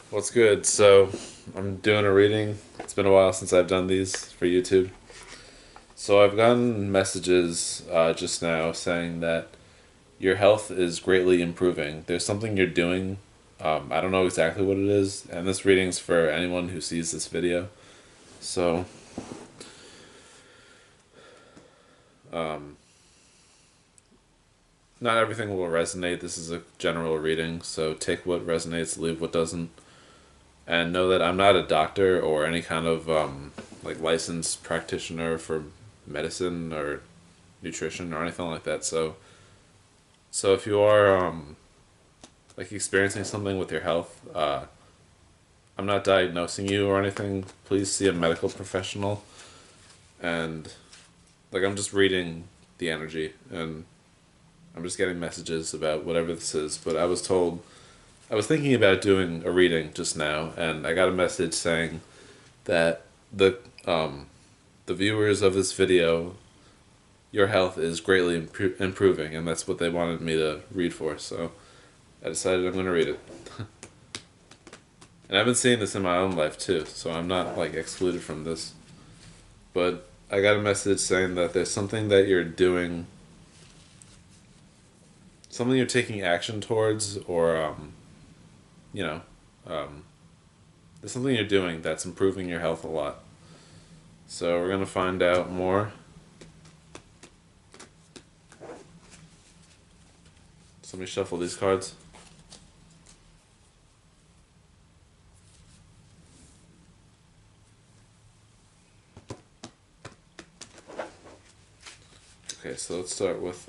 What's good? So, I'm doing a reading. It's been a while since I've done these for YouTube. So, I've gotten messages just now saying that your health is greatly improving. There's something you're doing. I don't know exactly what it is, and this reading's for anyone who sees this video. So, not everything will resonate. This is a general reading, so take what resonates, leave what doesn't. And know that I'm not a doctor or any kind of like licensed practitioner for medicine or nutrition or anything like that. So if you are like experiencing something with your health, I'm not diagnosing you or anything. Please see a medical professional. And like I'm just reading the energy and I'm just getting messages about whatever this is. But I was thinking about doing a reading just now, and I got a message saying that the um, the viewers of this video, your health is greatly improving, and that's what they wanted me to read for. So I decided I'm going to read it. And I've been seeing this in my own life too, so I'm not like excluded from this. But I got a message saying that there's something that you're doing, something you're taking action towards, or you know, um, there's something you're doing that's improving your health a lot. So we're gonna find out more. So let me shuffle these cards. Okay, so let's start with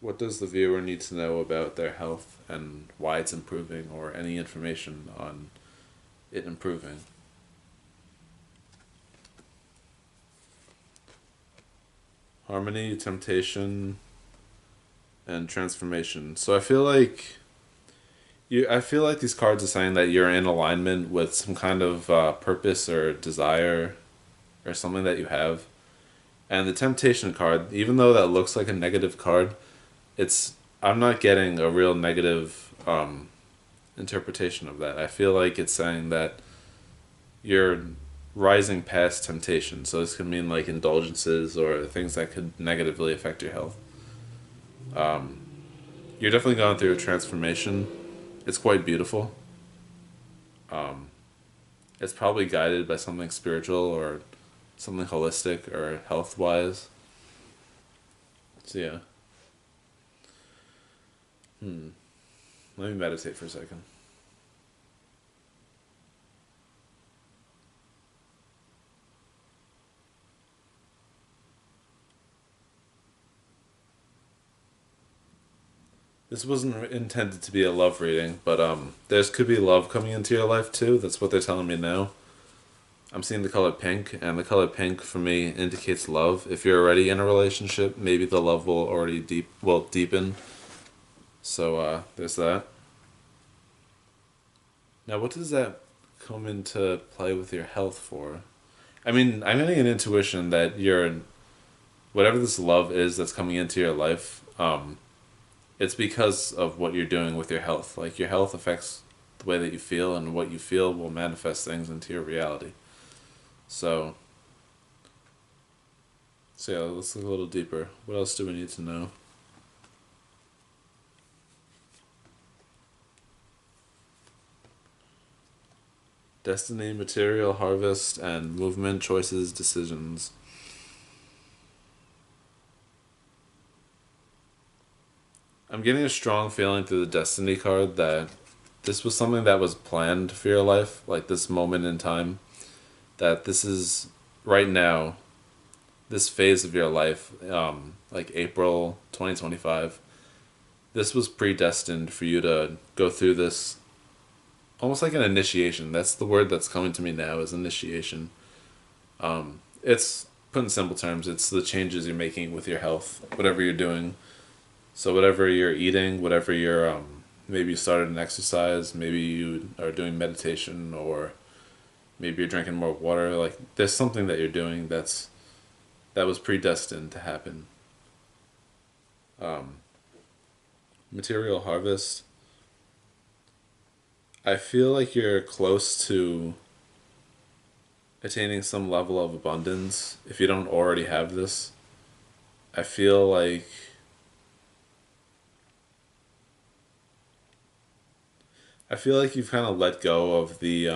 what does the viewer need to know about their health and why it's improving, or any information on it improving. Harmony, temptation, and transformation. So I feel like these cards are saying that you're in alignment with some kind of purpose or desire or something that you have. And the temptation card, even though that looks like a negative card, it's I'm not getting a real negative interpretation of that. I feel like it's saying that you're rising past temptation. So this could mean like indulgences or things that could negatively affect your health. You're definitely going through a transformation. It's quite beautiful. It's probably guided by something spiritual or something holistic or health wise. So yeah, let me meditate for a second. This wasn't intended to be a love reading, but there's could be love coming into your life too. That's what they're telling me now. I'm seeing the color pink, and the color pink for me indicates love. If you're already in a relationship, maybe the love will already deepen. So there's that. Now, what does that come into play with your health for? I mean, I'm getting an intuition that you're whatever this love is that's coming into your life. It's because of what you're doing with your health. Like your health affects the way that you feel, and what you feel will manifest things into your reality. So, so yeah, let's look a little deeper. What else do we need to know? Destiny, material, harvest, and movement, choices, decisions. I'm getting a strong feeling through the Destiny card that this was something that was planned for your life, like this moment in time. That this is right now, this phase of your life, like April 2025, this was predestined for you to go through this almost like an initiation. That's the word that's coming to me now is initiation. It's put in simple terms, it's the changes you're making with your health, whatever you're doing. So whatever you're eating, whatever you're maybe you started an exercise, maybe you are doing meditation, or maybe you're drinking more water. Like there's something that you're doing that was predestined to happen. Material harvest. I feel like you're close to attaining some level of abundance if you don't already have this. I feel like I feel like you've kind of let go of the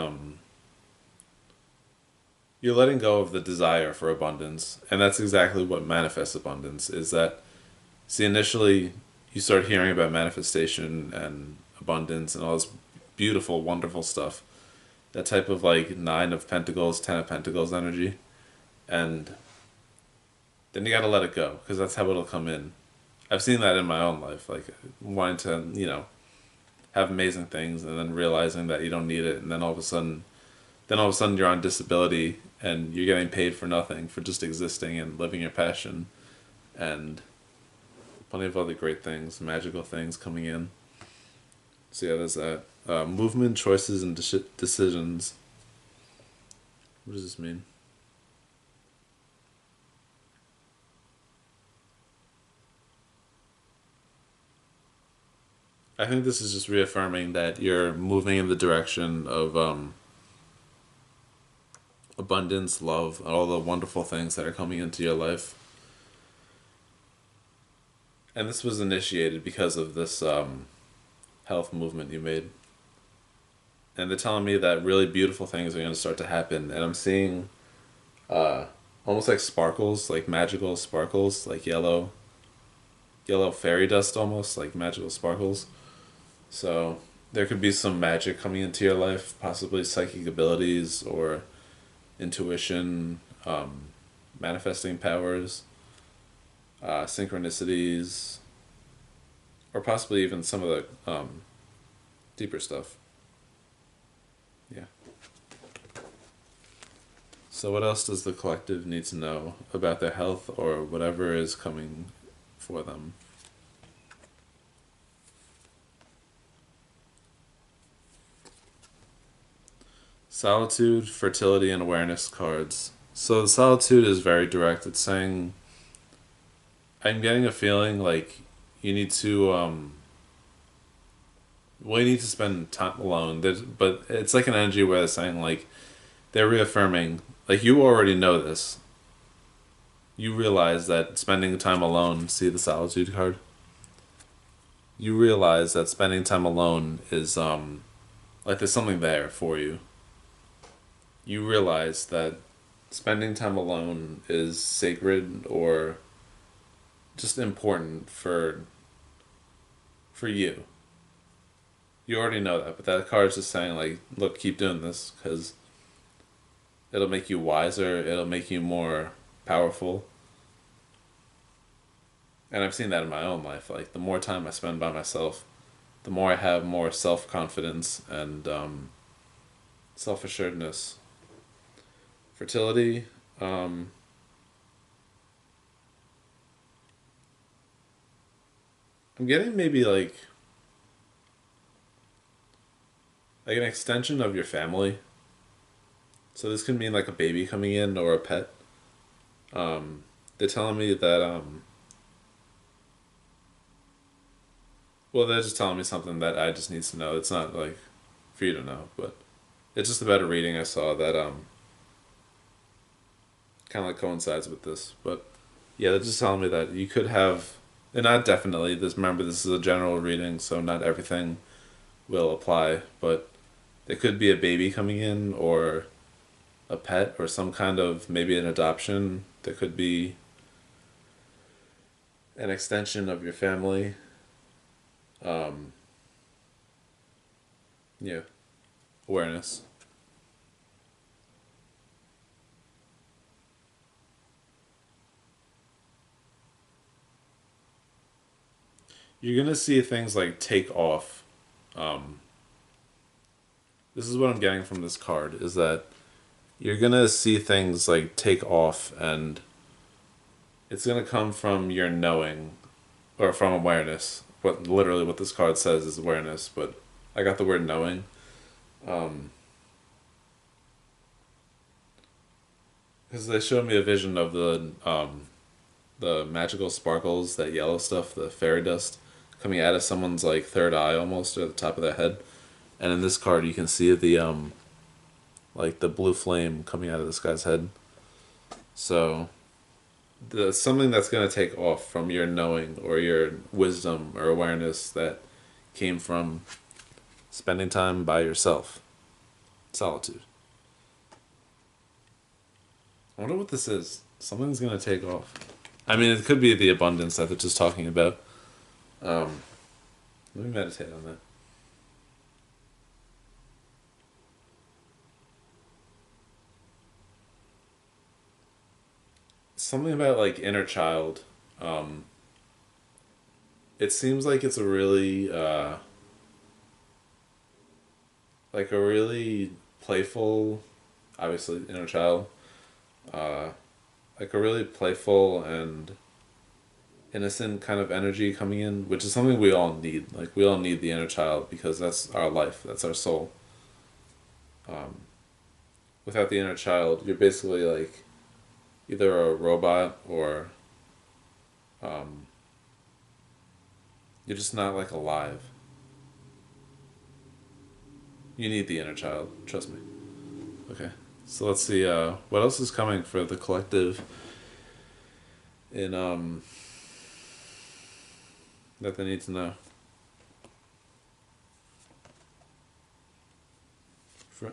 you're letting go of the desire for abundance, and that's exactly what manifests abundance is that. See, initially you start hearing about manifestation and abundance and all this beautiful, wonderful stuff. That type of like nine of pentacles, ten of pentacles energy, and then you got to let it go because that's how it'll come in. I've seen that in my own life, like wanting to, have amazing things and then realizing that you don't need it, and then all of a sudden you're on disability and you're getting paid for nothing for just existing and living your passion, and plenty of other great things, magical things coming in. So yeah, there's that. Movement, choices, and decisions. What does this mean? I think this is just reaffirming that you're moving in the direction of abundance, love, all the wonderful things that are coming into your life. And this was initiated because of this health movement you made. And they're telling me that really beautiful things are going to start to happen. And I'm seeing uh, almost like sparkles, like magical sparkles, like yellow fairy dust almost, like magical sparkles. So there could be some magic coming into your life, possibly psychic abilities or intuition, manifesting powers, synchronicities, or possibly even some of the deeper stuff. Yeah. So, what else does the collective need to know about their health or whatever is coming for them? Solitude, fertility, and awareness cards. So, the solitude is very direct. It's saying, I'm getting a feeling like you need to, well, you need to spend time alone. But it's like an energy where they're saying, like, they're reaffirming, like, you already know this. You realize that spending time alone, see the solitude card? You realize that spending time alone is like there's something there for you. You realize that spending time alone is sacred or just important for you. You already know that, but that card's just saying like, look, keep doing this because it'll make you wiser. It'll make you more powerful. And I've seen that in my own life. Like the more time I spend by myself, the more I have more self confidence and self assuredness. Fertility. Um, I'm getting maybe like an extension of your family. So this could mean like a baby coming in or a pet. They're telling me that well, they're just telling me something that I just need to know. It's not like for you to know, but it's just about a reading I saw that kind of like coincides with this. But yeah, they're just telling me that you could have, and not definitely. This remember this is a general reading, so not everything will apply. But there could be a baby coming in, or a pet, or some kind of maybe an adoption. There could be an extension of your family. Um, yeah, awareness. You're gonna see things like take off. Um, this is what I'm getting from this card is that you're gonna see things like take off, and it's gonna come from your knowing or from awareness. What this card says is awareness, but I got the word knowing. Um, because they showed me a vision of the magical sparkles, that yellow stuff, the fairy dust, coming out of someone's like third eye almost or the top of their head, And in this card, you can see the like the blue flame coming out of this guy's head. So, something that's going to take off from your knowing or your wisdom or awareness that came from spending time by yourself. Solitude. I wonder what this is. Something's going to take off. I mean, it could be the abundance that they're just talking about. Let me meditate on that. Something about like inner child. Um, it seems like it's a really like a really playful, obviously inner child. Uh, like a really playful and innocent kind of energy coming in, which is something we all need. Like we all need the inner child because that's our life, that's our soul. Um, Without the inner child, you're basically like either a robot or um, you're just not like alive. You need the inner child, trust me. Okay, so let's see what else is coming for the collective in that they need to know.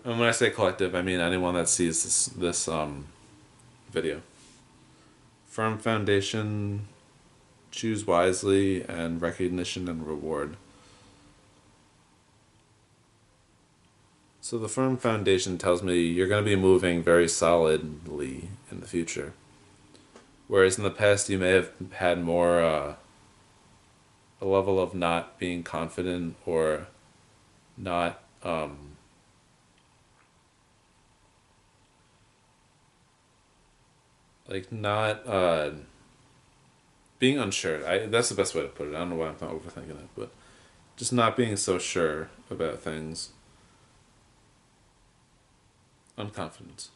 And when I say collective, I mean anyone that sees this video. Firm foundation, choose wisely, and recognition and reward. So the firm foundation tells me you're going to be moving very solidly in the future. Whereas in the past you may have had more a level of not being confident or not like not being unsure. That's the best way to put it. I don't know why I'm not overthinking it, but just not being so sure about things. Unconfidence.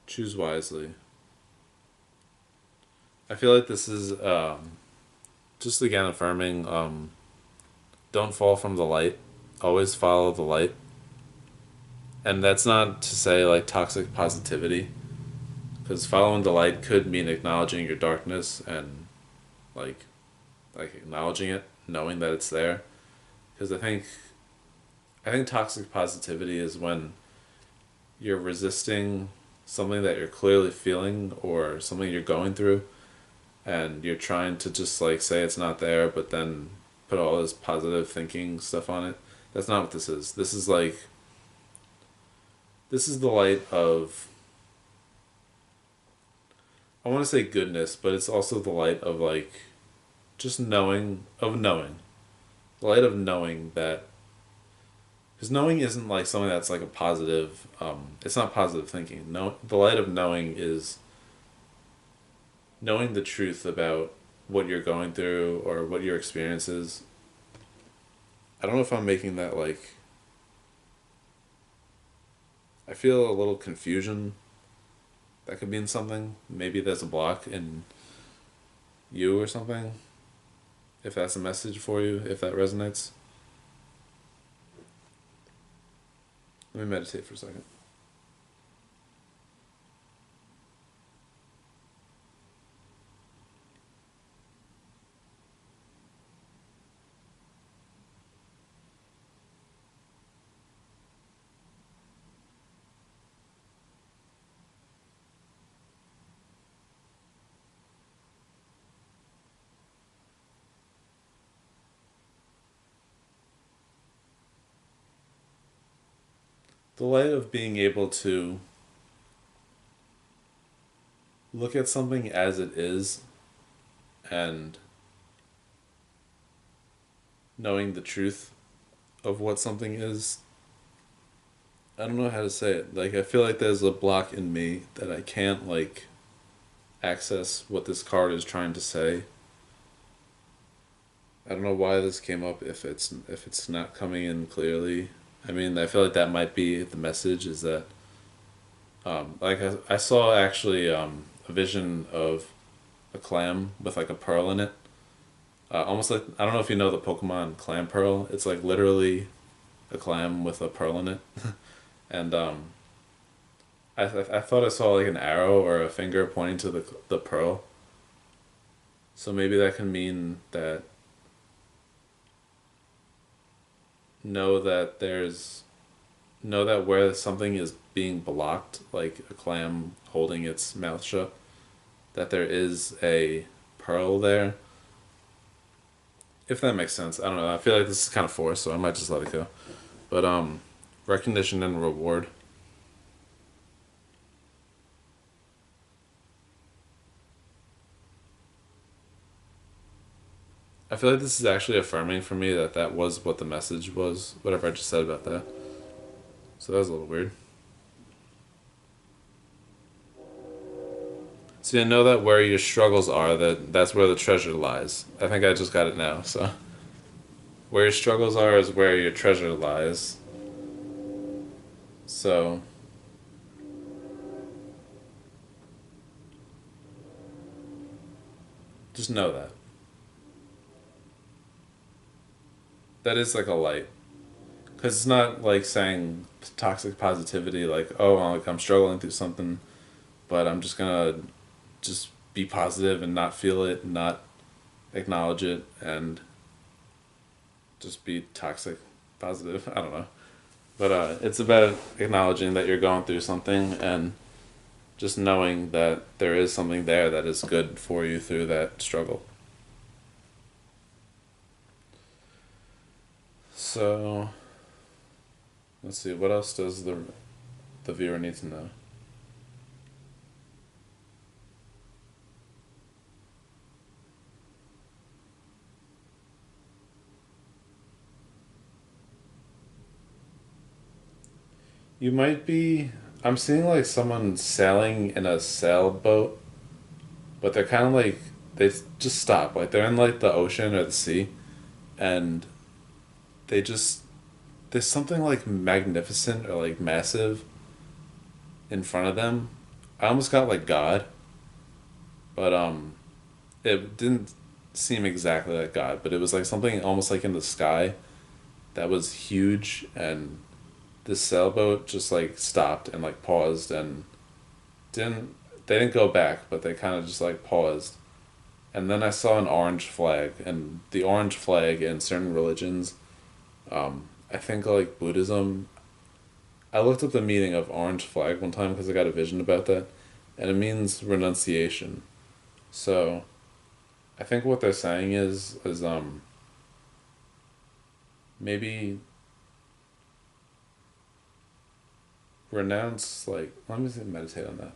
Choose wisely. I feel like this is just again affirming don't fall from the light. Always follow the light. And that's not to say like toxic positivity, because following the light could mean acknowledging your darkness and like like acknowledging it, knowing that it's there. Because I think toxic positivity is when you're resisting something that you're clearly feeling or something you're going through, and you're trying to just like say it's not there, but then put all this positive thinking stuff on it. That's not what this is. This is the light of, I want to say goodness, but it's also the light of like just knowing. The light of knowing that, because knowing isn't like something that's like a positive, it's not positive thinking. No, the light of knowing is knowing the truth about what you're going through or what your experience is. I don't know if I'm making that like, I feel a little confusion that could mean something. Maybe there's a block in you or something. If that's a message for you, if that resonates. Let me meditate for a second. The light of being able to look at something as it is and knowing the truth of what something is. I don't know how to say it. Like, I feel like there's a block in me that I can't, like, access what this card is trying to say. I don't know why this came up if it's not coming in clearly. I mean, I feel like that might be the message is that like I saw actually a vision of a clam with like a pearl in it, Almost like, I don't know if you know the Pokemon Clam Pearl. It's like literally a clam with a pearl in it, and I thought I saw like an arrow or a finger pointing to the pearl. So maybe that can mean that know that there's know that where something is being blocked, like a clam holding its mouth shut, that there is a pearl there. If that makes sense, I don't know. I feel like this is kind of forced, so I might just let it go. But recognition and reward. I feel like this is actually affirming for me that that was what the message was. Whatever I just said about that. So that was a little weird. So you know that where your struggles are, that's where the treasure lies. I think I just got it now. So where your struggles are is where your treasure lies. So just know that. That is like a light. Because it's not like saying toxic positivity, like, oh, like I'm struggling through something, but I'm just gonna just be positive and not feel it, and not acknowledge it, and just be toxic positive. I don't know. But it's about acknowledging that you're going through something and just knowing that there is something there that is good for you through that struggle. So let's see, what else does the viewer need to know? You might be. I'm seeing like someone sailing in a sailboat, but they're kind of like they just stop. Like they're in like the ocean or the sea, and they just there's something like magnificent or like massive in front of them. I almost got like God, but it didn't seem exactly like God, but it was like something almost like in the sky that was huge, and this sailboat just like stopped and like paused and didn't they didn't go back, but they kind of just like paused. And then I saw an orange flag, and the orange flag in certain religions, I think like Buddhism. I looked up the meaning of orange flag one time because I got a vision about that, and it means renunciation. So I think what they're saying is maybe renounce, like, let me meditate on that.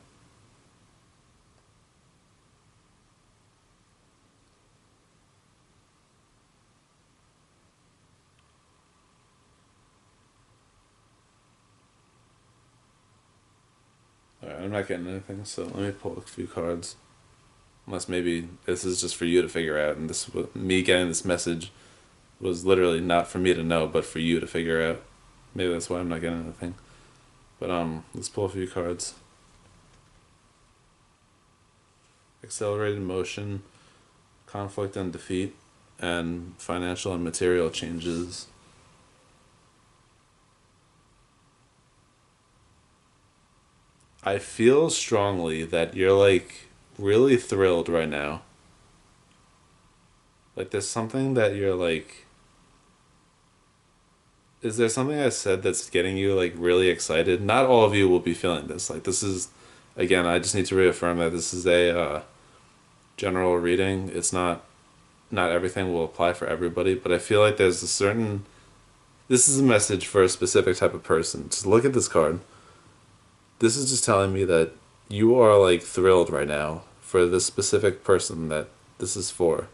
Alright, I'm not getting anything, so let me pull a few cards. Unless maybe this is just for you to figure out, and this me getting this message was literally not for me to know, but for you to figure out. Maybe that's why I'm not getting anything. But let's pull a few cards. Accelerated motion, conflict and defeat, and financial and material changes. I feel strongly that you're like really thrilled right now. Like there's something that you're like, is there something I said that's getting you like really excited? Not all of you will be feeling this. Like this is again, I just need to reaffirm that this is a general reading. It's not everything will apply for everybody, but I feel like there's a certain this is a message for a specific type of person. Just look at this card. This is just telling me that you are like thrilled right now for this specific person that this is for.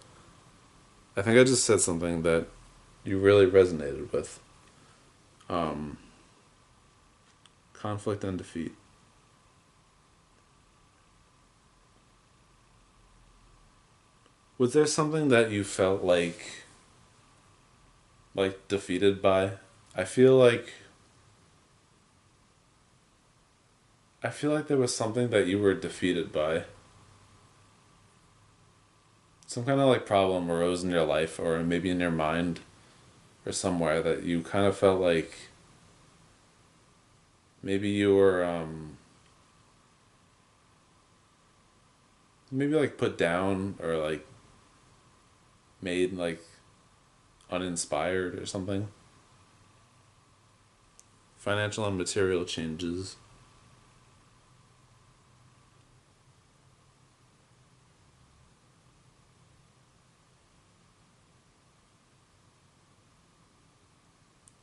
I think I just said something that you really resonated with. Um, conflict and defeat. Was there something that you felt like defeated by? I feel like I feel like there was something that you were defeated by. some kind of like problem arose in your life or maybe in your mind or somewhere that you kind of felt like maybe you were maybe like put down or like made like uninspired or something. Financial and material changes.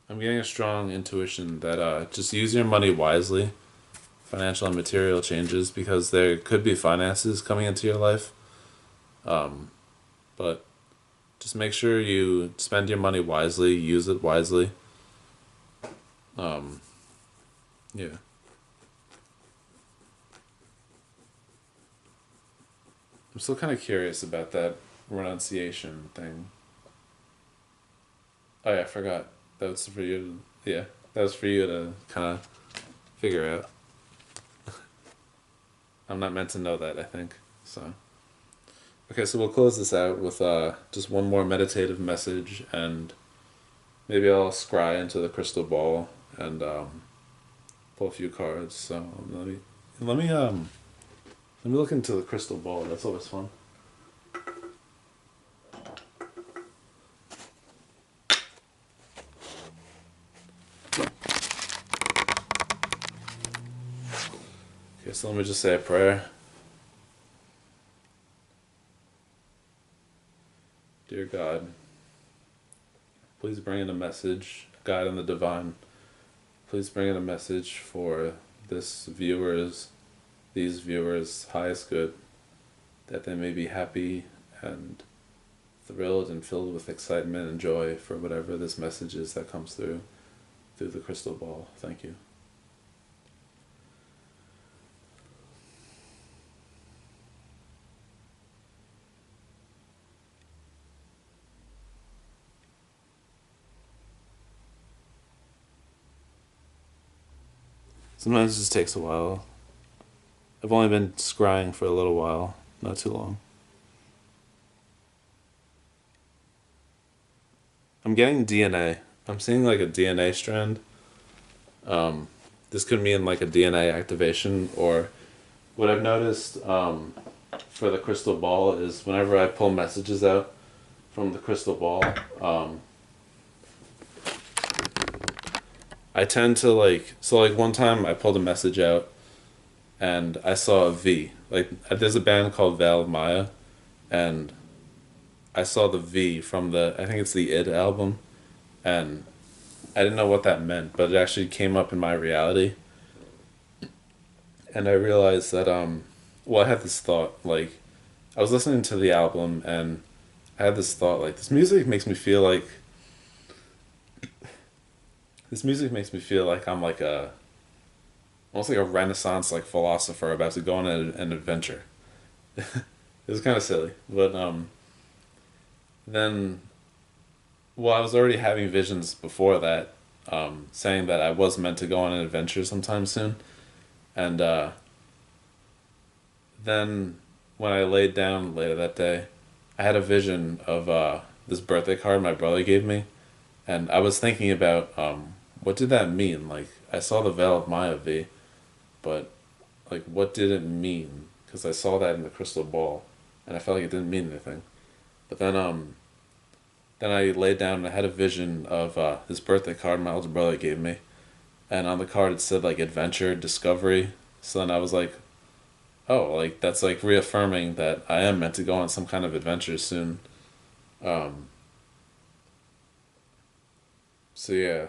I'm getting a strong intuition that just use your money wisely, financial and material changes, because there could be finances coming into your life. But just make sure you spend your money wisely, use it wisely. Um, yeah. I'm still kind of curious about that renunciation thing. Oh yeah, I forgot. That was for you. Yeah, that was for you to kind of figure out. I'm not meant to know that, I think. So, okay, so we'll close this out with just one more meditative message, and maybe I'll scry into the crystal ball and pull a few cards. So let me um let me look into the crystal ball. That's always fun. Okay, so let me just say a prayer. Dear God, please bring in a message, God and the divine. Please bring in a message for these viewers' highest good, that they may be happy and thrilled and filled with excitement and joy for whatever this message is that comes through the crystal ball. Thank you. Sometimes it just takes a while. I've only been scrying for a little while, not too long. I'm getting DNA. I'm seeing like a DNA strand. This could mean like a DNA activation, or what I've noticed for the crystal ball is whenever I pull messages out from the crystal ball, I tend to like one time I pulled a message out and I saw a V. Like there's a band called Veil of Maya, and I saw the V from I think it's the Id album, and I didn't know what that meant, but it actually came up in my reality, and I realized that well, I had this thought like I was listening to the album and I had this thought like this music makes me feel like I'm like a almost like a Renaissance like philosopher about to go on an adventure. It was kind of silly, but then well, I was already having visions before that, saying that I was meant to go on an adventure sometime soon, and then when I laid down later that day, I had a vision of this birthday card my brother gave me, and I was thinking about what did that mean? Like I saw the Veil of Maya V, but like what did it mean? Because I saw that in the crystal ball, and I felt like it didn't mean anything. But then I laid down and I had a vision of this birthday card my older brother gave me, and on the card it said like adventure, discovery. So then I was like, oh, like that's like reaffirming that I am meant to go on some kind of adventure soon. Um, so yeah,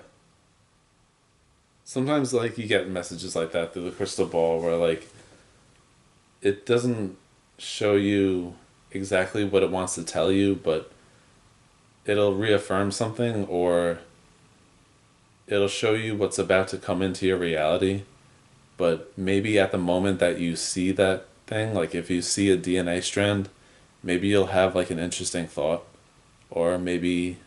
sometimes like you get messages like that through the crystal ball where like it doesn't show you exactly what it wants to tell you, but it'll reaffirm something or it'll show you what's about to come into your reality. But maybe at the moment that you see that thing, like if you see a DNA strand, maybe you'll have like an interesting thought, or maybe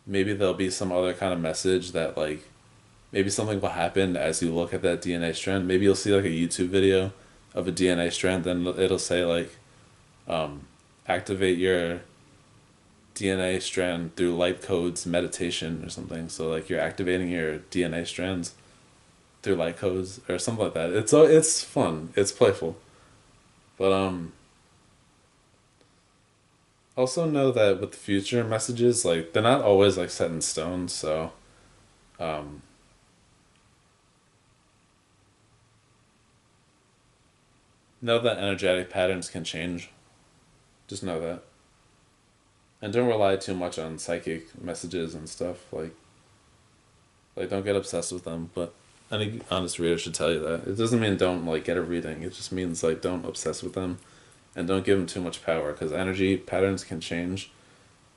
there'll be some other kind of message that like maybe something will happen as you look at that DNA strand. Maybe you'll see like a YouTube video of a DNA strand, then it'll say like activate your DNA strand through light codes meditation or something. So like you're activating your DNA strands through light codes or something like that. It's fun. It's playful. But also know that with the future messages, like they're not always like set in stone. So um, know that energetic patterns can change. Just know that, and don't rely too much on psychic messages and stuff. Like don't get obsessed with them. But any honest reader should tell you that. It doesn't mean don't like get a reading. It just means like don't obsess with them, and don't give them too much power because energy patterns can change,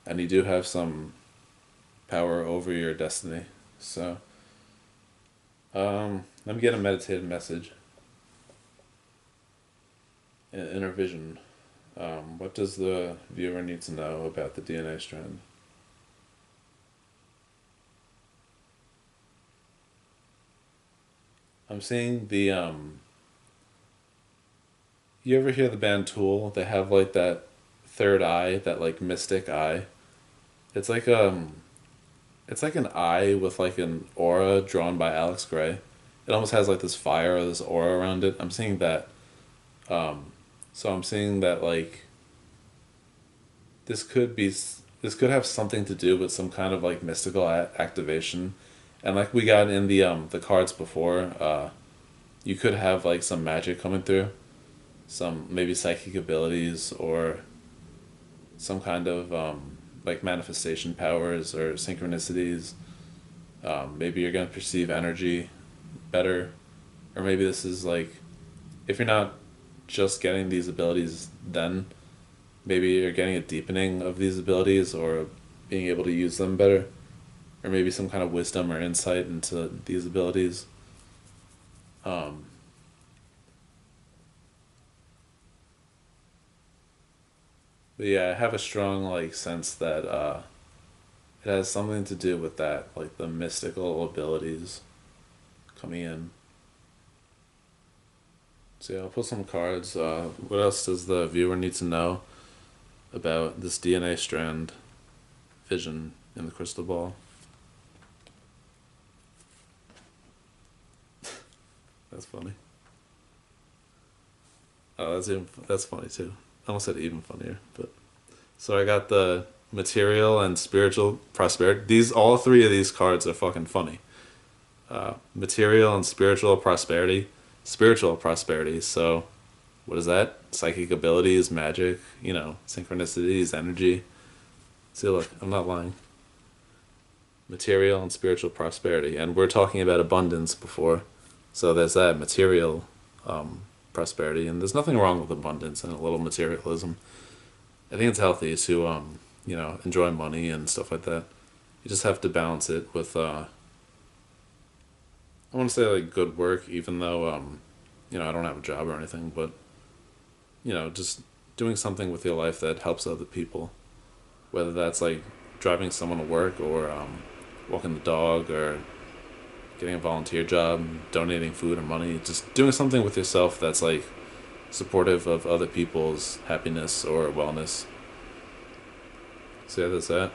and you do have some power over your destiny. So let me get a meditative message. Inner vision. What does the viewer need to know about the DNA strand? I'm seeing the you ever hear the band Tool? They have like that third eye, that like mystic eye. It's like it's like an eye with like an aura drawn by Alex Gray. It almost has like this fire or this aura around it. I'm seeing that. So I'm seeing that like this could be this could have something to do with some kind of like mystical activation, and like we got in the cards before, you could have like some magic coming through, some maybe psychic abilities or some kind of like manifestation powers or synchronicities. Maybe you're gonna perceive energy better, or maybe this is like if you're not just getting these abilities, then maybe you're getting a deepening of these abilities or being able to use them better, or maybe some kind of wisdom or insight into these abilities. Um, but yeah, I have a strong like sense that it has something to do with that, like the mystical abilities coming in. So yeah, I'll put some cards. What else does the viewer need to know about this DNA strand vision in the crystal ball? That's funny. Oh, that's funny too. I almost said even funnier, but so I got the material and spiritual prosperity. These all three of these cards are fucking funny. Material and spiritual prosperity. So, what is that? Psychic abilities, magic, synchronicities, energy. See, look, I'm not lying. Material and spiritual prosperity, and we're talking about abundance before, so there's that material prosperity, and there's nothing wrong with abundance and a little materialism. I think it's healthy to enjoy money and stuff like that. You just have to balance it with I want to say like good work, even though I don't have a job or anything, but just doing something with your life that helps other people, whether that's like driving someone to work or walking the dog or getting a volunteer job, donating food or money, just doing something with yourself that's like supportive of other people's happiness or wellness. So yeah, there's that.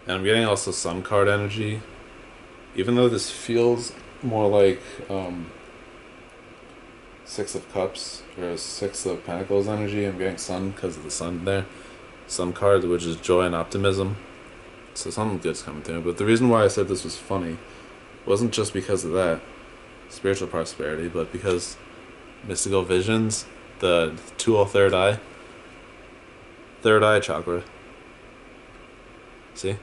And I'm getting also sun card energy, even though this feels more like Six of Cups or Six of Pentacles energy. I'm getting sun because of the sun there. Sun card, which is joy and optimism. So something good's coming through. But the reason why I said this was funny wasn't just because of that, spiritual prosperity, but because mystical visions, the tool third eye chakra. See?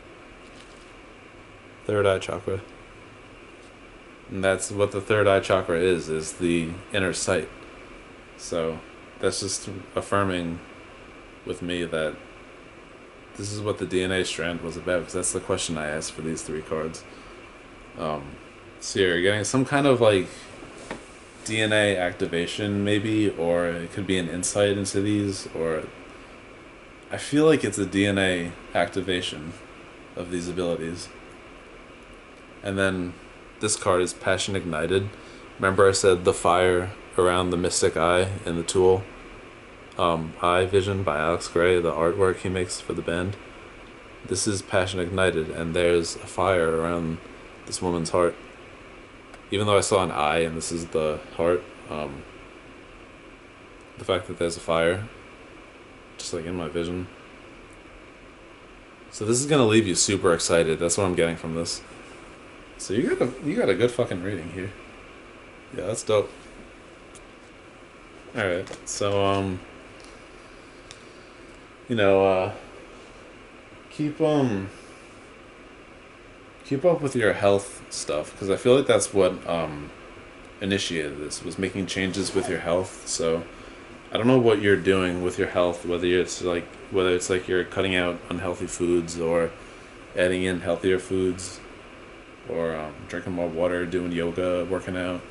Third eye chakra. And that's what the third eye chakra is the inner sight. So that's just affirming with me that this is what the DNA strand was about, because that's the question I asked for these three cards. So you're getting some kind of like DNA activation maybe, or it could be an insight into these, or I feel like it's a DNA activation of these abilities. And then this card is Passion Ignited. Remember I said the fire around the mystic eye and the tool? Eye Vision by Alex Gray, the artwork he makes for the band. This is Passion Ignited, and there's a fire around this woman's heart. Even though I saw an eye and this is the heart, the fact that there's a fire, just like in my vision. So this is gonna leave you super excited. That's what I'm getting from this. So you got a good fucking reading here. Yeah, that's dope. All right, so you know, keep keep up with your health stuff because I feel like that's what initiated this was making changes with your health. So I don't know what you're doing with your health, whether it's like you're cutting out unhealthy foods or adding in healthier foods, or drinking more water, doing yoga, working out,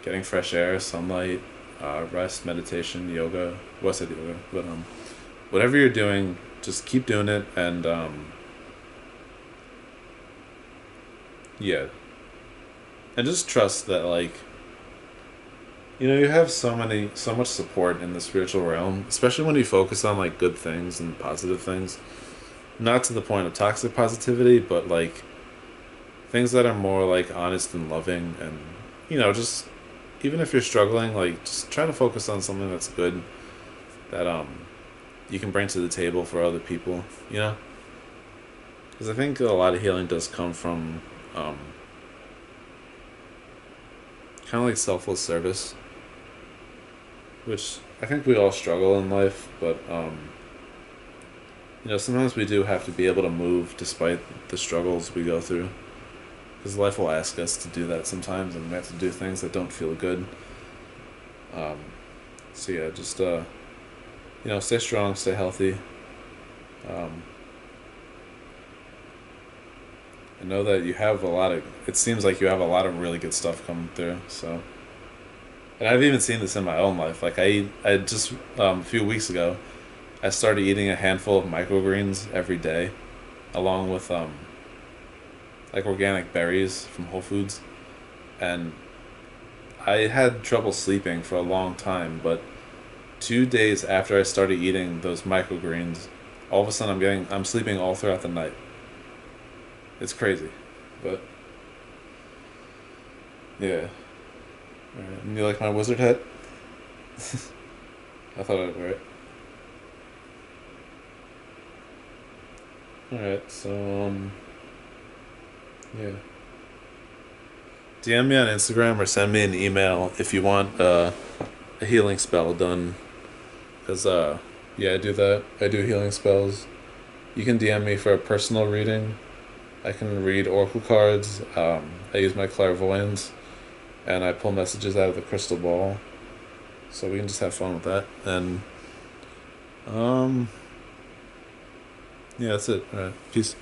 getting fresh air, sunlight, rest, meditation, yoga. Well, I said yoga, but whatever you're doing, just keep doing it, and yeah, and just trust that you have so much support in the spiritual realm, especially when you focus on like good things and positive things. Not to the point of toxic positivity, but like things that are more like honest and loving, and just even if you're struggling, like just try to focus on something that's good that you can bring to the table for other people. Because I think a lot of healing does come from kind of like selfless service, which I think we all struggle in life, but sometimes we do have to be able to move despite the struggles we go through. Because life will ask us to do that sometimes, and we have to do things that don't feel good. Um, so yeah, just stay strong, stay healthy. Um, and know that you have it seems like you have a lot of really good stuff coming through. So, and I've even seen this in my own life. Like I just a few weeks ago, I started eating a handful of microgreens every day, along with like organic berries from Whole Foods, and I had trouble sleeping for a long time. But 2 days after I started eating those microgreens, all of a sudden I'm sleeping all throughout the night. It's crazy, but yeah. All right. And you like my wizard hat? I thought I'd wear it. All right, so yeah. DM me on Instagram or send me an email if you want a healing spell done. Because yeah, I do that. I do healing spells. You can DM me for a personal reading. I can read oracle cards. I use my clairvoyance, and I pull messages out of the crystal ball. So we can just have fun with that. And yeah, that's it. All right, peace.